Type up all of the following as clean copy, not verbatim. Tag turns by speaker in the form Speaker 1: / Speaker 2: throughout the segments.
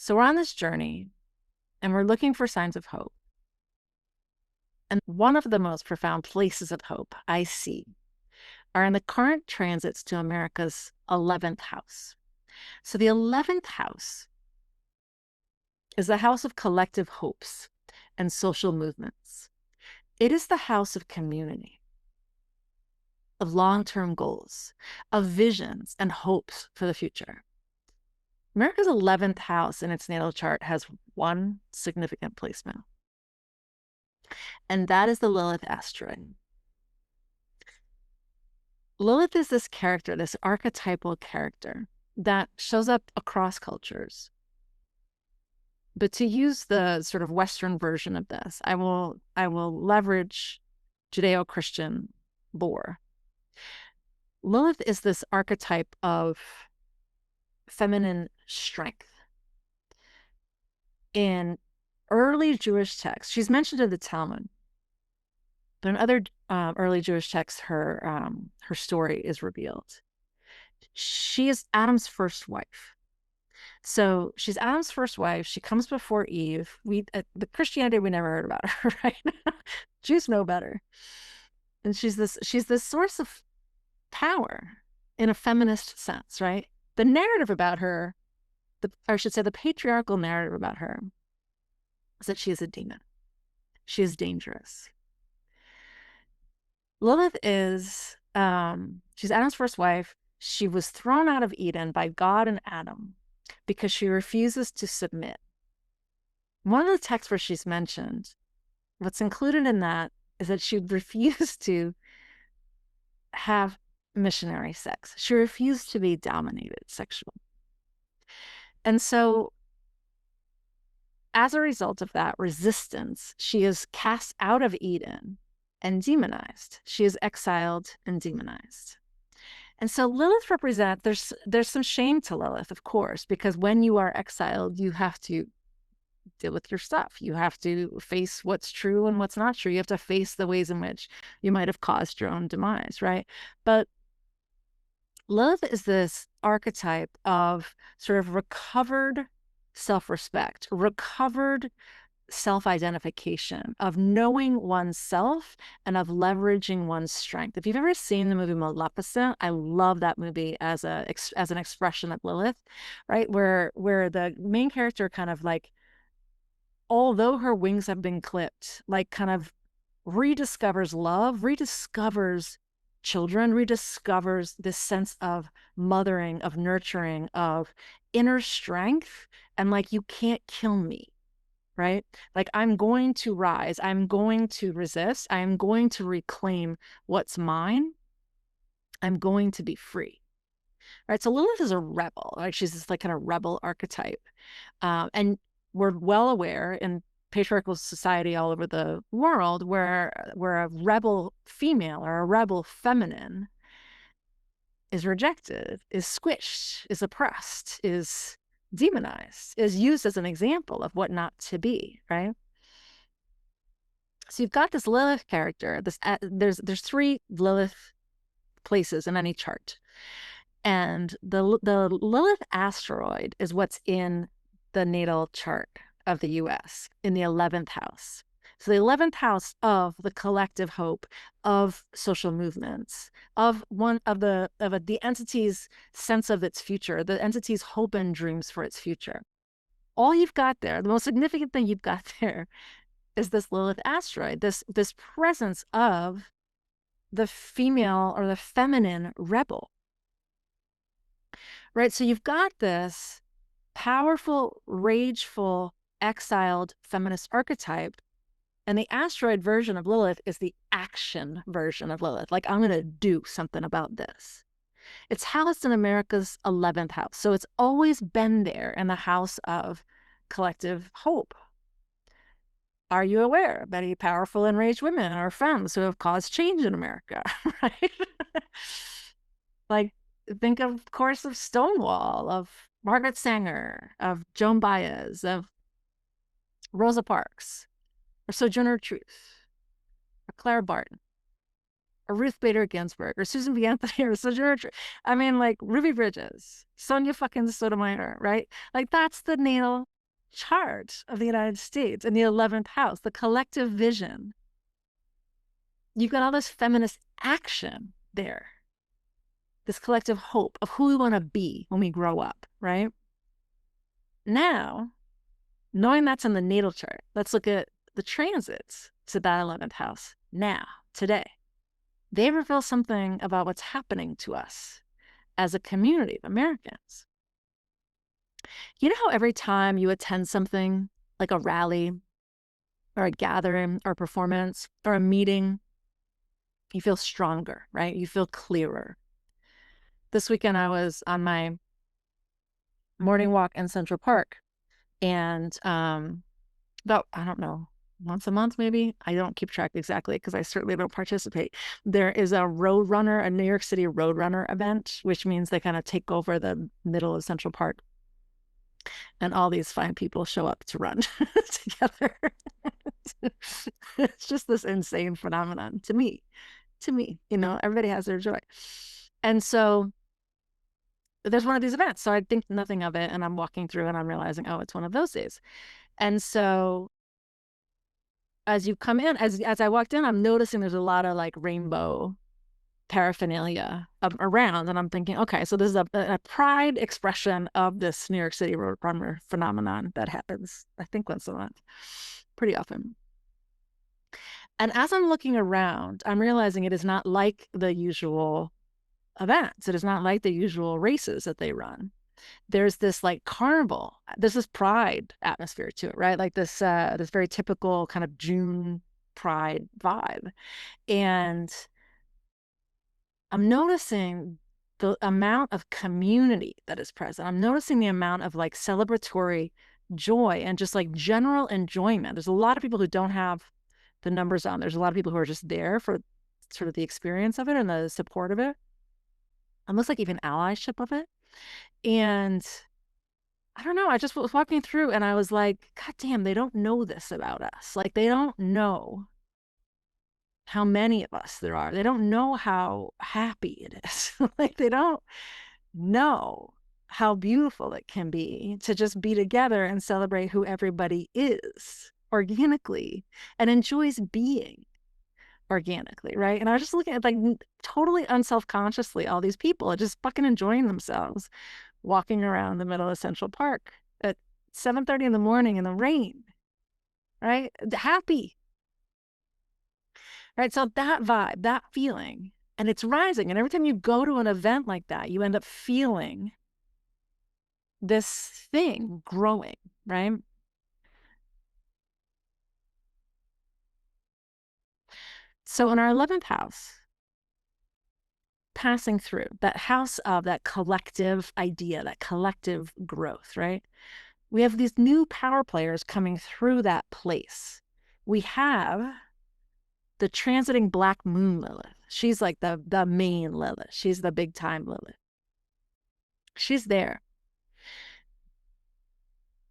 Speaker 1: So we're on this journey and we're looking for signs of hope. And one of the most profound places of hope I see are in the current transits to America's 11th house. So the 11th house is the house of collective hopes and social movements. It is the house of community, of long-term goals, of visions and hopes for the future. America's 11th house in its natal chart has one significant placement, and that is the Lilith asteroid. Lilith is this character, this archetypal character that shows up across cultures. But to use the sort of Western version of this, I will leverage Judeo-Christian lore. Lilith is this archetype of feminine strength. In early Jewish texts, she's mentioned in the Talmud, but in other early Jewish texts, her story is revealed. She is Adam's first wife. So she's Adam's first wife. She comes before Eve. The Christianity, we never heard about her, right? Jews know better. And she's this source of power in a feminist sense, right? The narrative about her, or I should say the patriarchal narrative about her, is that she is a demon. She is dangerous. Lilith is, she's Adam's first wife. She was thrown out of Eden by God and Adam because she refuses to submit. One of the texts where she's mentioned, what's included in that is that she refused to have missionary sex. She refused to be dominated sexually. And so as a result of that resistance, she is cast out of Eden and demonized. She is exiled and demonized. And so Lilith represents, there's some shame to Lilith, of course, because when you are exiled, you have to deal with your stuff. You have to face what's true and what's not true. You have to face the ways in which you might have caused your own demise, right? But Lilith is this archetype of sort of recovered self-respect, recovered self-identification, of knowing oneself and of leveraging one's strength. If you've ever seen the movie Maleficent, I love that movie as an expression of Lilith, right? Where the main character kind of like, although her wings have been clipped, like kind of rediscovers love, rediscovers children, rediscovers this sense of mothering, of nurturing, of inner strength, and like, you can't kill me, right? Like, I'm going to rise, I'm going to resist, I'm going to reclaim what's mine, I'm going to be free, right? So Lilith is a rebel, like she's this like kind of rebel archetype. And we're well aware in patriarchal society all over the world where a rebel female or a rebel feminine is rejected, is squished, is oppressed, is demonized, is used as an example of what not to be, right? So you've got this Lilith character. There's 3 Lilith places in any chart, and the Lilith asteroid is what's in the natal chart of the U.S. in the 11th house. So the 11th house of the collective hope, of social movements, of the entity's sense of its future, the entity's hope and dreams for its future. All you've got there, the most significant thing you've got there, is this Lilith asteroid, this presence of the female or the feminine rebel, right? So you've got this powerful, rageful, exiled feminist archetype, and the asteroid version of Lilith is the action version of Lilith. Like, I'm going to do something about this. It's housed in America's 11th house. So it's always been there in the house of collective hope. Are you aware of many powerful enraged women or femmes who have caused change in America, right? Like, think of course of Stonewall, of Margaret Sanger, of Joan Baez, of Rosa Parks, or Sojourner Truth, or Clara Barton, or Ruth Bader Ginsburg, or Susan B. Anthony, or Sojourner. I mean, like Ruby Bridges, Sonja fucking Sotomayor, right? Like that's the natal chart of the United States in the 11th house, the collective vision. You've got all this feminist action there, this collective hope of who we want to be when we grow up, right? Now, knowing that's in the natal chart, let's look at the transits to that 11th house now, today. They reveal something about what's happening to us as a community of Americans. You know how every time you attend something like a rally or a gathering or a performance or a meeting, you feel stronger, right? You feel clearer. This weekend, I was on my morning walk in Central Park, and about, I don't know, once a month maybe, I don't keep track exactly because I certainly don't participate. There is a Roadrunner, a New York City Roadrunner event, which means they kind of take over the middle of Central Park, and all these fine people show up to run together. It's just this insane phenomenon to me, you know, everybody has their joy. And so there's one of these events, so I think nothing of it, and I'm walking through and I'm realizing, oh, it's one of those days. And so as you come in, as I walked in, I'm noticing there's a lot of like rainbow paraphernalia around, and I'm thinking, okay, so this is a pride expression of this New York City Roadrunner phenomenon that happens, I think, once a month, pretty often. And as I'm looking around, I'm realizing it is not like the usual events. It is not like the usual races that they run. There's this like carnival, there's this pride atmosphere to it, right? Like this this very typical kind of June pride vibe. And I'm noticing the amount of community that is present. I'm noticing the amount of like celebratory joy and just like general enjoyment. There's a lot of people who don't have the numbers on. There's a lot of people who are just there for sort of the experience of it and the support of it. Almost like even allyship of it. And I don't know, I just was walking through and I was like, God damn, they don't know this about us. Like, they don't know how many of us there are. They don't know how happy it is. Like, they don't know how beautiful it can be to just be together and celebrate who everybody is organically and enjoys being organically, right? And I was just looking at like totally unselfconsciously all these people just fucking enjoying themselves walking around the middle of Central Park at 7:30 in the morning in the rain, right? Happy, right? So that vibe, that feeling, and it's rising. And every time you go to an event like that, you end up feeling this thing growing, right? So in our 11th house, passing through that house of that collective idea, that collective growth, right? We have these new power players coming through that place. We have the transiting Black Moon Lilith. She's like the main Lilith. She's the big time Lilith. She's there.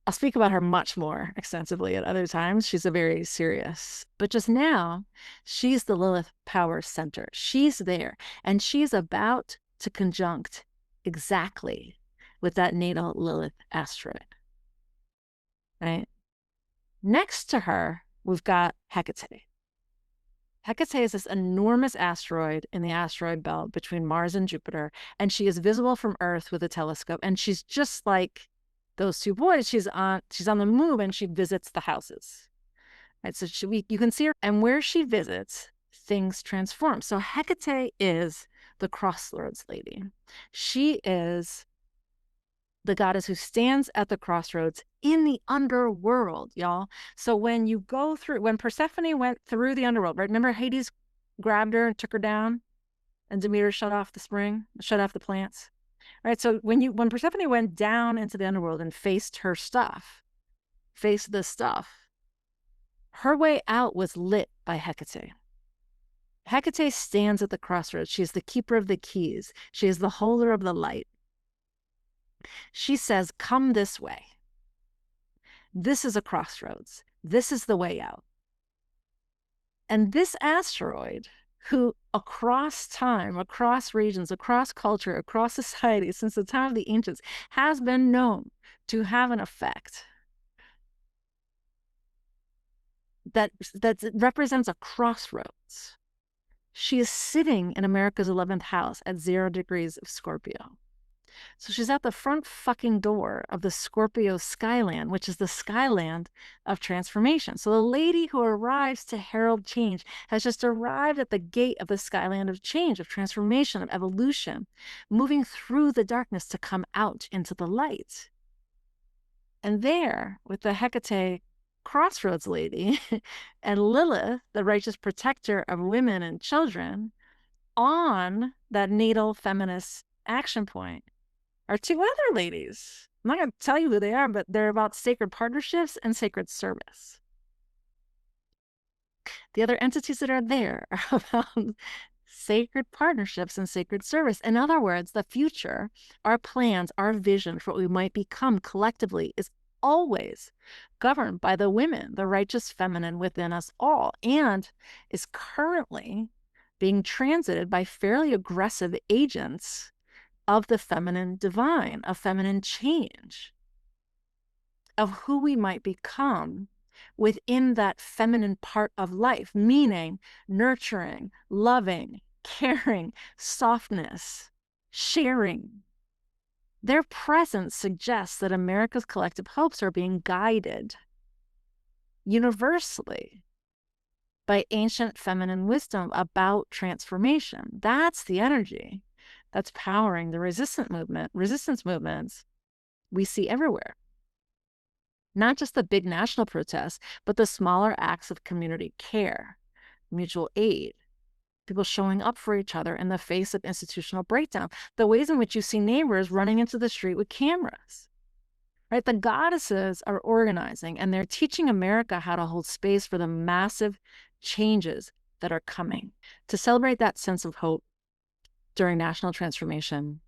Speaker 1: I'll speak about her much more extensively at other times. She's a very serious, but just now, she's the Lilith power center. She's there, and she's about to conjunct exactly with that natal Lilith asteroid, right? Next to her, we've got Hekate. Hekate is this enormous asteroid in the asteroid belt between Mars and Jupiter, and she is visible from Earth with a telescope, and she's just like those two boys. She's on the move, and she visits the houses, right? So you can see her, and where she visits, things transform. So Hekate is the crossroads lady. She is the goddess who stands at the crossroads in the underworld, y'all. So when Persephone went through the underworld, right? Remember Hades grabbed her and took her down, and Demeter shut off the plants, right? So when Persephone went down into the underworld and faced this stuff, her way out was lit by Hekate. Hekate stands at the crossroads. She is the keeper of the keys. She is the holder of the light. She says, come this way. This is a crossroads. This is the way out. And this asteroid, who across time, across regions, across culture, across society, since the time of the ancients, has been known to have an effect that represents a crossroads. She is sitting in America's 11th house at 0 degrees of Scorpio. So she's at the front fucking door of the Scorpio skyland, which is the skyland of transformation. So the lady who arrives to herald change has just arrived at the gate of the skyland of change, of transformation, of evolution, moving through the darkness to come out into the light. And there, with the Hekate crossroads lady and Lilith, the righteous protector of women and children, on that natal feminist action point, are two other ladies. I'm not going to tell you who they are, but they're about sacred partnerships and sacred service. The other entities that are there are about sacred partnerships and sacred service. In other words, the future, our plans, our vision for what we might become collectively is always governed by the women, the righteous feminine within us all, and is currently being transited by fairly aggressive agents of the feminine divine, of feminine change, of who we might become within that feminine part of life, meaning nurturing, loving, caring, softness, sharing. Their presence suggests that America's collective hopes are being guided universally by ancient feminine wisdom about transformation. That's the energy that's powering the resistance movements we see everywhere. Not just the big national protests, but the smaller acts of community care, mutual aid, people showing up for each other in the face of institutional breakdown, the ways in which you see neighbors running into the street with cameras. Right? The goddesses are organizing, and they're teaching America how to hold space for the massive changes that are coming. To celebrate that sense of hope during national transformation,